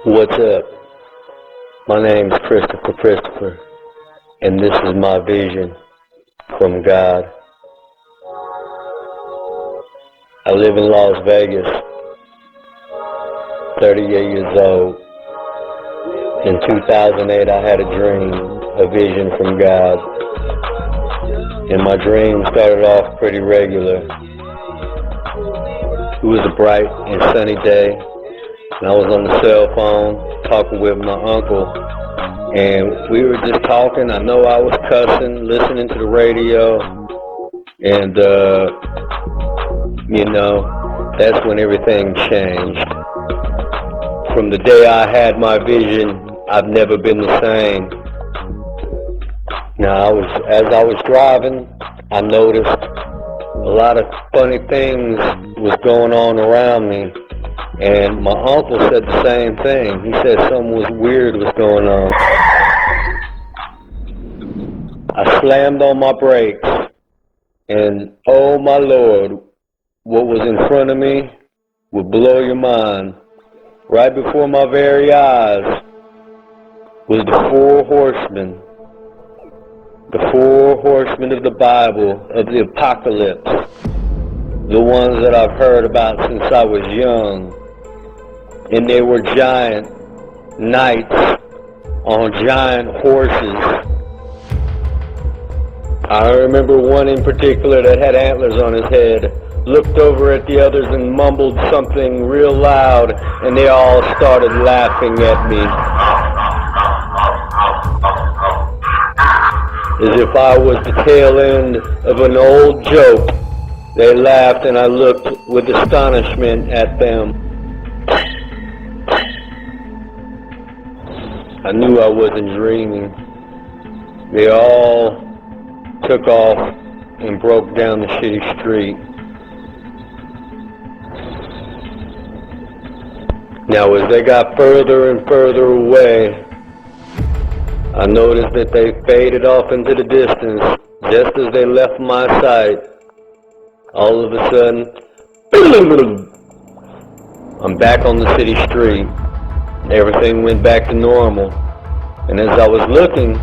What's up? My name's Christopher, and this is my vision from God. I live in Las Vegas, 38 years old. In 2008, I had a dream, a vision from God, and my dream started off pretty regular. It was a bright and sunny day. And I was on the cell phone talking with my uncle, and we were just talking. I know I was cussing, listening to the radio, and that's when everything changed. From the day I had my vision, I've never been the same. Now, as I was driving, I noticed a lot of funny things was going on around me. And my uncle said the same thing. He said something was weird was going on. I slammed on my brakes, and oh my Lord, what was in front of me would blow your mind. Right before my very eyes was the four horsemen. The four horsemen of the Bible, of the apocalypse. The ones that I've heard about since I was young. And they were giant knights on giant horses. I remember one in particular that had antlers on his head, looked over at the others and mumbled something real loud, and they all started laughing at me. As if I was the tail end of an old joke. They laughed, and I looked with astonishment at them. I knew I wasn't dreaming. They all took off and broke down the shitty street. Now, as they got further and further away, I noticed that they faded off into the distance just as they left my sight. All of a sudden, I'm back on the city street. Everything went back to normal. And as I was looking,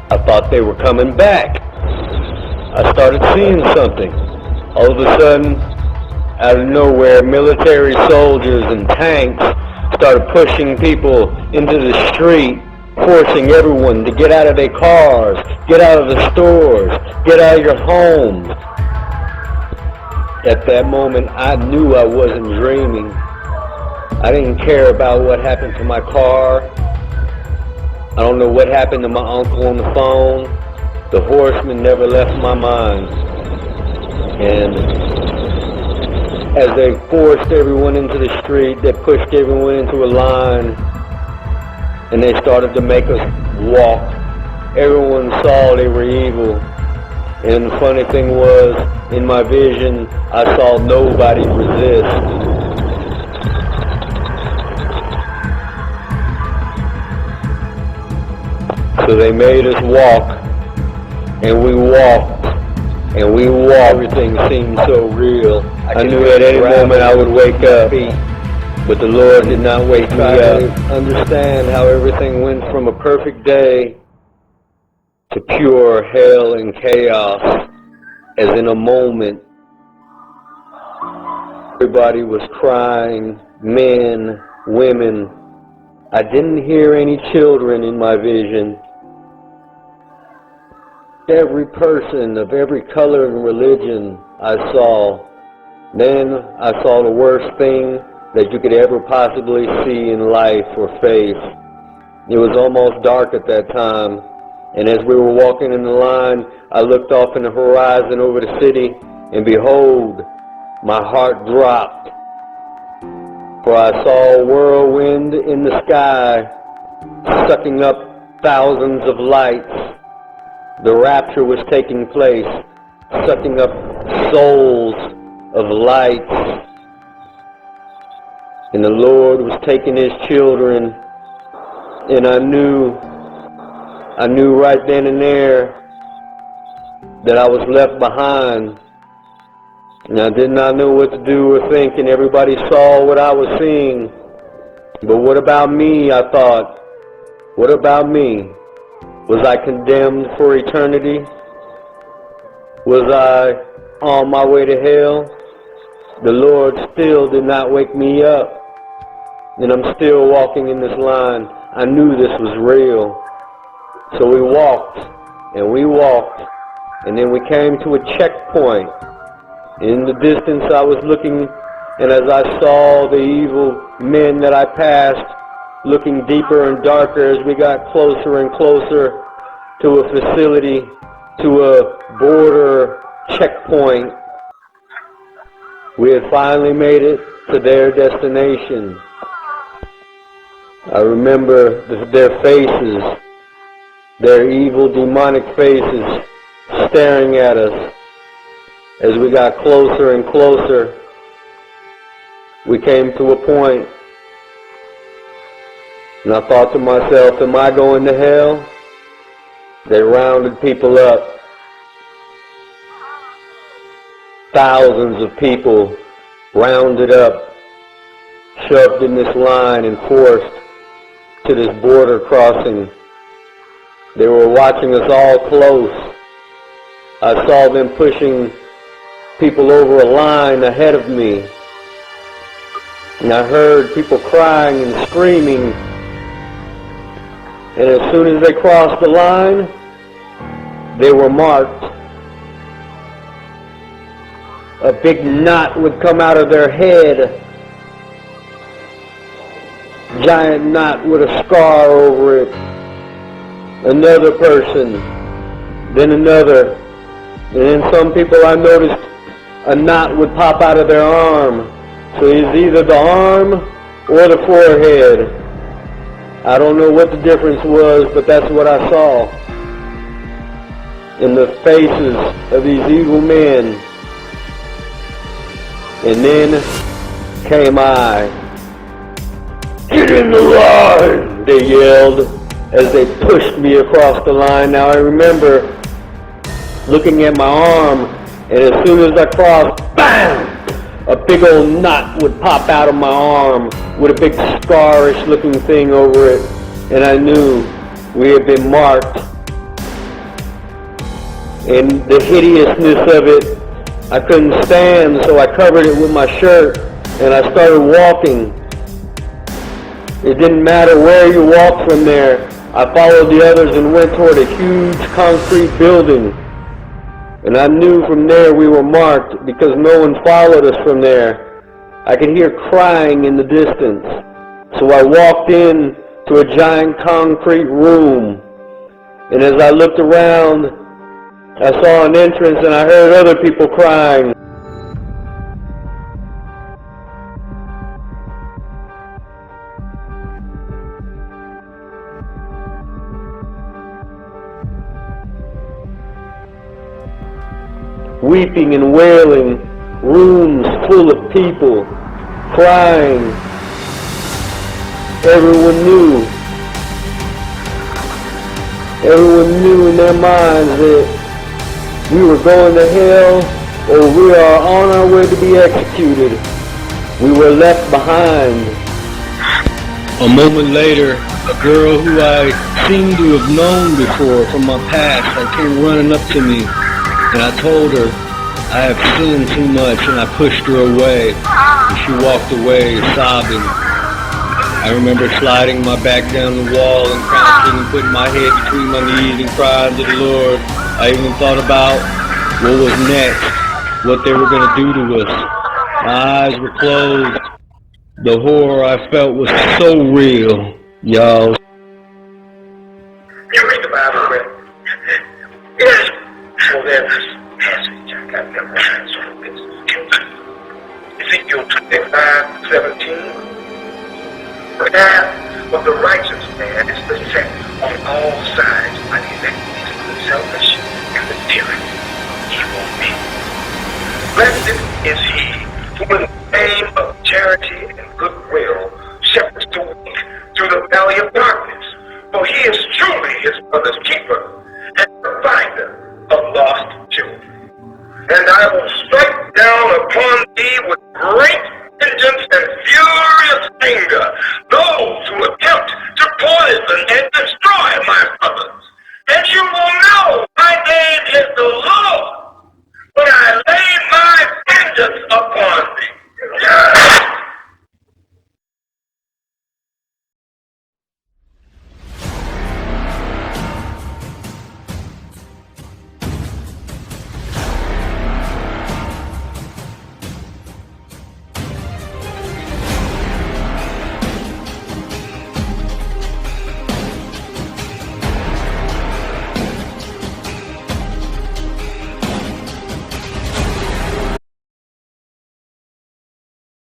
I thought they were coming back. I started seeing something. All of a sudden, out of nowhere, military soldiers and tanks started pushing people into the street, forcing everyone to get out of their cars, get out of the stores, get out of your homes. At that moment, I knew I wasn't dreaming. I didn't care about what happened to my car. I don't know what happened to my uncle on the phone. The horsemen never left my mind. And as they forced everyone into the street, they pushed everyone into a line, and they started to make us walk. Everyone saw they were evil. And the funny thing was, in my vision, I saw nobody resist. So they made us walk, and we walked, and we walked. Everything seemed so real. I knew at any moment I would wake up, but the Lord did not wake me up. Understand how everything went from a perfect day to pure hell and chaos, as in a moment. Everybody was crying, men, women. I didn't hear any children in my vision. Every person of every color and religion I saw. Then I saw the worst thing that you could ever possibly see in life or face. It was almost dark at that time, And as we were walking in the line, I looked off in the horizon over the city, and behold, my heart dropped. For I saw a whirlwind in the sky, sucking up thousands of lights. The rapture was taking place, sucking up souls of lights. And the Lord was taking His children, and I knew right then and there that I was left behind. And I did not know what to do or think, and everybody saw what I was seeing. But what about me, I thought? What about me? Was I condemned for eternity? Was I on my way to hell? The Lord still did not wake me up. And I'm still walking in this line. I knew this was real. So we walked, and then we came to a checkpoint. In the distance I was looking, and as I saw the evil men that I passed, looking deeper and darker as we got closer and closer to a facility, to a border checkpoint. We had finally made it to their destination. I remember their faces, their evil demonic faces staring at us. As we got closer and closer, we came to a point, and I thought to myself, am I going to hell? They rounded people up. Thousands of people rounded up, shoved in this line and forced to this border crossing. They were watching us all close. I saw them pushing people over a line ahead of me. And I heard people crying and screaming. And as soon as they crossed the line, they were marked. A big knot would come out of their head. Giant knot with a scar over it. Another person, then another. And then some people I noticed a knot would pop out of their arm. So it's either the arm or the forehead. I don't know what the difference was, but that's what I saw in the faces of these evil men. And then came I. Get in the line, they yelled as they pushed me across the line. Now I remember looking at my arm, and as soon as I crossed, bam! A big old knot would pop out of my arm with a big scarish looking thing over it. And I knew we had been marked. And the hideousness of it, I couldn't stand, so I covered it with my shirt and I started walking. It didn't matter where you walked from there. I followed the others and went toward a huge concrete building. And I knew from there we were marked because no one followed us from there. I could hear crying in the distance. So I walked in to a giant concrete room. And as I looked around, I saw an entrance and I heard other people crying. Weeping and wailing, rooms full of people, crying. Everyone knew in their minds that we were going to hell or we are on our way to be executed. We were left behind. A moment later, a girl who I seemed to have known before from my past came running up to me. And I told her I have sinned too much, and I pushed her away, and she walked away sobbing. I remember sliding my back down the wall and crouching and putting my head between my knees and crying to the Lord. I even thought about what was next, what they were going to do to us. My eyes were closed. The horror I felt was so real, y'all. You read the Bible, Chris? Yes. So there's this passage I got memorized from this. Ezekiel 25:17. The path of the righteous man is beset on all sides by the iniquities of the selfish and the tyranny of evil men. Blessed is he who in the name of charity